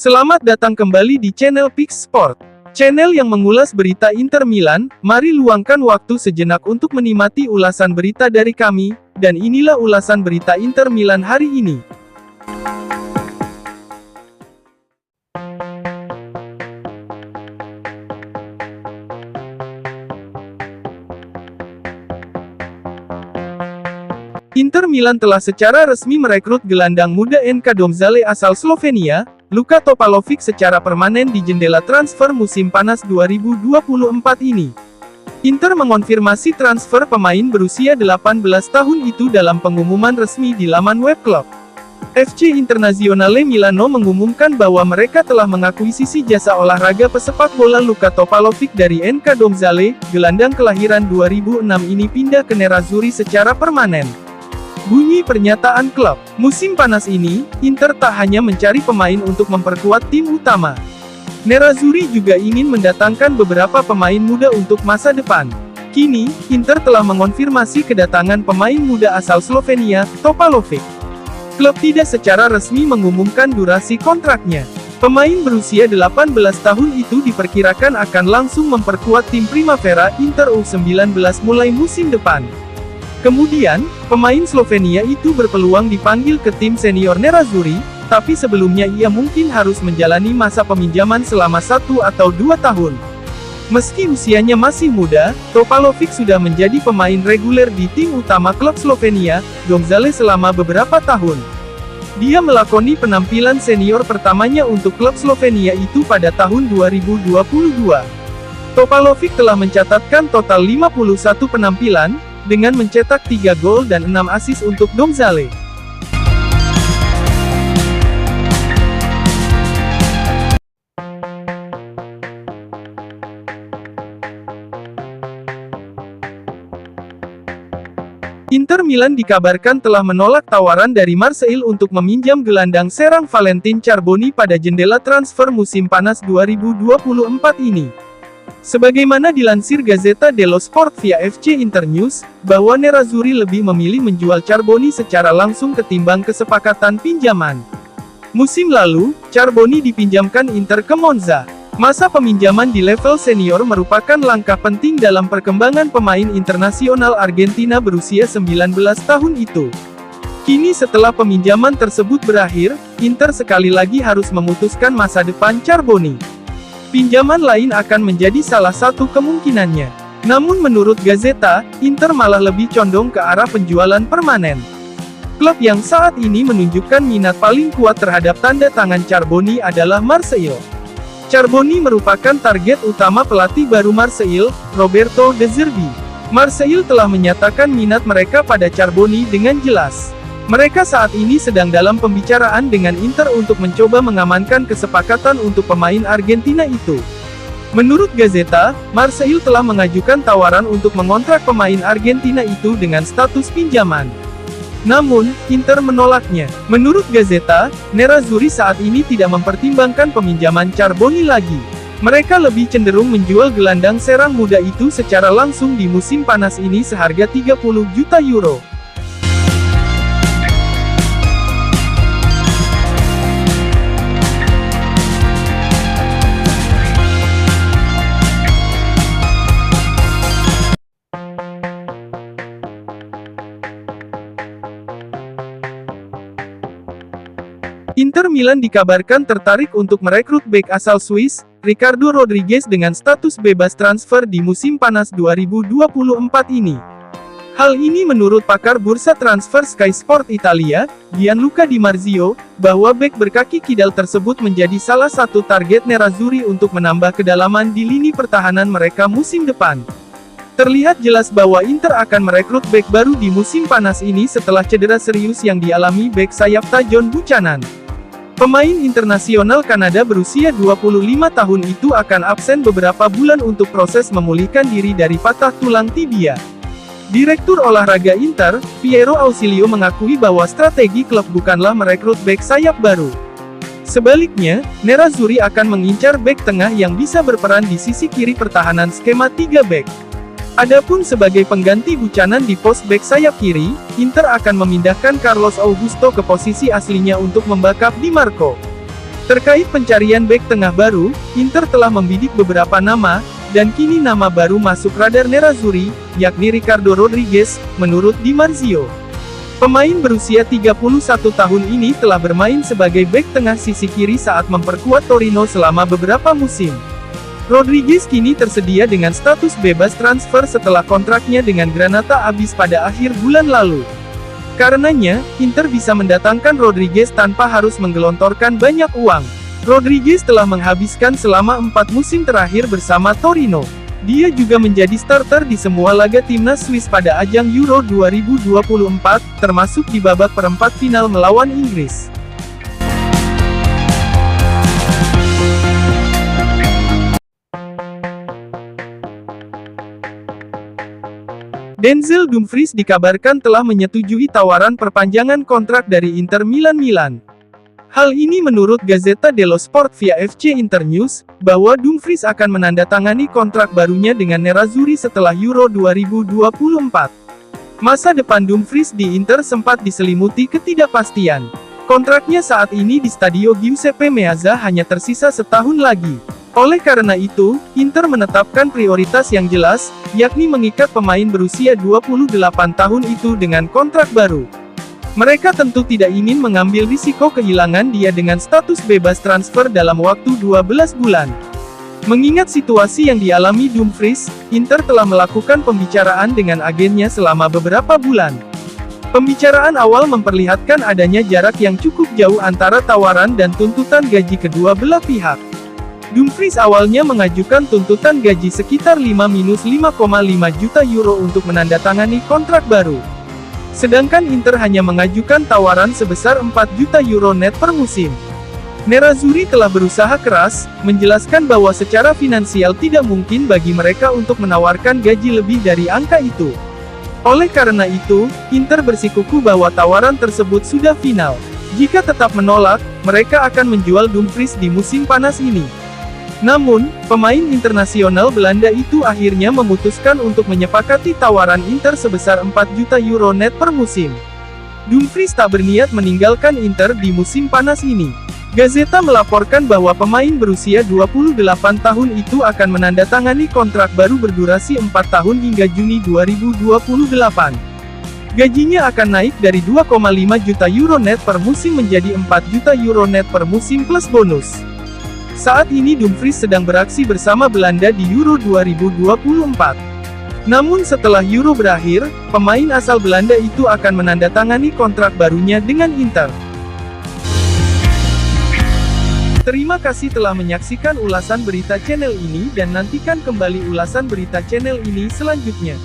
Selamat datang kembali di channel Pix Sport, channel yang mengulas berita Inter Milan. Mari luangkan waktu sejenak untuk menikmati ulasan berita dari kami, dan inilah ulasan berita Inter Milan hari ini. Inter Milan telah secara resmi merekrut gelandang muda NK Domžale asal Slovenia, Luka Topalovic secara permanen di jendela transfer musim panas 2024 ini. Inter mengonfirmasi transfer pemain berusia 18 tahun itu dalam pengumuman resmi di laman web klub. FC Internazionale Milano mengumumkan bahwa mereka telah mengakuisisi jasa olahraga pesepak bola Luka Topalovic dari NK Domžale. Gelandang kelahiran 2006 ini pindah ke Nerazzurri secara permanen. Bunyi pernyataan klub, musim panas ini, Inter tak hanya mencari pemain untuk memperkuat tim utama. Nerazzurri juga ingin mendatangkan beberapa pemain muda untuk masa depan. Kini, Inter telah mengonfirmasi kedatangan pemain muda asal Slovenia, Topalovic. Klub tidak secara resmi mengumumkan durasi kontraknya. Pemain berusia 18 tahun itu diperkirakan akan langsung memperkuat tim Primavera Inter U19 mulai musim depan. Kemudian, pemain Slovenia itu berpeluang dipanggil ke tim senior Nerazzurri, tapi sebelumnya ia mungkin harus menjalani masa peminjaman selama 1 atau 2 tahun. Meski usianya masih muda, Topalovic sudah menjadi pemain reguler di tim utama klub Slovenia, Domžale selama beberapa tahun. Dia melakoni penampilan senior pertamanya untuk klub Slovenia itu pada tahun 2022. Topalovic telah mencatatkan total 51 penampilan, dengan mencetak 3 gol dan 6 assist untuk Domžale. Inter Milan dikabarkan telah menolak tawaran dari Marseille untuk meminjam gelandang serang Valentin Charbonny pada jendela transfer musim panas 2024 ini. Sebagaimana dilansir Gazzetta dello Sport via FC Internews, bahwa Nerazzurri lebih memilih menjual Charbonny secara langsung ketimbang kesepakatan pinjaman. Musim lalu, Charbonny dipinjamkan Inter ke Monza. Masa peminjaman di level senior merupakan langkah penting dalam perkembangan pemain internasional Argentina berusia 19 tahun itu. Kini setelah peminjaman tersebut berakhir, Inter sekali lagi harus memutuskan masa depan Charbonny. Pinjaman lain akan menjadi salah satu kemungkinannya. Namun menurut Gazzetta, Inter malah lebih condong ke arah penjualan permanen. Klub yang saat ini menunjukkan minat paling kuat terhadap tanda tangan Charbonny adalah Marseille. Charbonny merupakan target utama pelatih baru Marseille, Roberto De Zerbi. Marseille telah menyatakan minat mereka pada Charbonny dengan jelas. Mereka saat ini sedang dalam pembicaraan dengan Inter untuk mencoba mengamankan kesepakatan untuk pemain Argentina itu. Menurut Gazzetta, Marseille telah mengajukan tawaran untuk mengontrak pemain Argentina itu dengan status pinjaman. Namun, Inter menolaknya. Menurut Gazzetta, Nerazzurri saat ini tidak mempertimbangkan peminjaman Charbonny lagi. Mereka lebih cenderung menjual gelandang serang muda itu secara langsung di musim panas ini seharga 30 juta euro. Inter Milan dikabarkan tertarik untuk merekrut bek asal Swiss, Ricardo Rodriguez dengan status bebas transfer di musim panas 2024 ini. Hal ini menurut pakar bursa transfer Sky Sport Italia, Gianluca Di Marzio, bahwa bek berkaki kidal tersebut menjadi salah satu target Nerazzurri untuk menambah kedalaman di lini pertahanan mereka musim depan. Terlihat jelas bahwa Inter akan merekrut bek baru di musim panas ini setelah cedera serius yang dialami bek sayap Tajon Buchanan. Pemain internasional Kanada berusia 25 tahun itu akan absen beberapa bulan untuk proses memulihkan diri dari patah tulang tibia. Direktur olahraga Inter, Piero Ausilio mengakui bahwa strategi klub bukanlah merekrut bek sayap baru. Sebaliknya, Nerazzurri akan mengincar bek tengah yang bisa berperan di sisi kiri pertahanan skema 3 bek. Adapun sebagai pengganti Buchanan di pos bek sayap kiri, Inter akan memindahkan Carlos Augusto ke posisi aslinya untuk membackup Di Marco. Terkait pencarian bek tengah baru, Inter telah membidik beberapa nama, dan kini nama baru masuk radar Nerazzurri, yakni Ricardo Rodriguez, menurut Di Marzio. Pemain berusia 31 tahun ini telah bermain sebagai bek tengah sisi kiri saat memperkuat Torino selama beberapa musim. Rodriguez kini tersedia dengan status bebas transfer setelah kontraknya dengan Granata habis pada akhir bulan lalu. Karenanya, Inter bisa mendatangkan Rodriguez tanpa harus menggelontorkan banyak uang. Rodriguez telah menghabiskan selama 4 musim terakhir bersama Torino. Dia juga menjadi starter di semua laga timnas Swiss pada ajang Euro 2024, termasuk di babak perempat final melawan Inggris. Denzel Dumfries dikabarkan telah menyetujui tawaran perpanjangan kontrak dari Inter Milan. Hal ini menurut Gazzetta dello Sport via FC Internews, bahwa Dumfries akan menandatangani kontrak barunya dengan Nerazzurri setelah Euro 2024. Masa depan Dumfries di Inter sempat diselimuti ketidakpastian. Kontraknya saat ini di Stadio Giuseppe Meazza hanya tersisa setahun lagi. Oleh karena itu, Inter menetapkan prioritas yang jelas, yakni mengikat pemain berusia 28 tahun itu dengan kontrak baru. Mereka tentu tidak ingin mengambil risiko kehilangan dia dengan status bebas transfer dalam waktu 12 bulan. Mengingat situasi yang dialami Dumfries, Inter telah melakukan pembicaraan dengan agennya selama beberapa bulan. Pembicaraan awal memperlihatkan adanya jarak yang cukup jauh antara tawaran dan tuntutan gaji kedua belah pihak. Dumfries awalnya mengajukan tuntutan gaji sekitar 5-5,5 juta euro untuk menandatangani kontrak baru. Sedangkan Inter hanya mengajukan tawaran sebesar 4 juta euro net per musim. Nerazzurri telah berusaha keras, menjelaskan bahwa secara finansial tidak mungkin bagi mereka untuk menawarkan gaji lebih dari angka itu. Oleh karena itu, Inter bersikukuh bahwa tawaran tersebut sudah final. Jika tetap menolak, mereka akan menjual Dumfries di musim panas ini. Namun, pemain internasional Belanda itu akhirnya memutuskan untuk menyepakati tawaran Inter sebesar 4 juta euro net per musim. Dumfries tak berniat meninggalkan Inter di musim panas ini. Gazzetta melaporkan bahwa pemain berusia 28 tahun itu akan menandatangani kontrak baru berdurasi 4 tahun hingga Juni 2028. Gajinya akan naik dari 2,5 juta euro net per musim menjadi 4 juta euro net per musim plus bonus. Saat ini Dumfries sedang beraksi bersama Belanda di Euro 2024. Namun setelah Euro berakhir, pemain asal Belanda itu akan menandatangani kontrak barunya dengan Inter. Terima kasih telah menyaksikan ulasan berita channel ini dan nantikan kembali ulasan berita channel ini selanjutnya.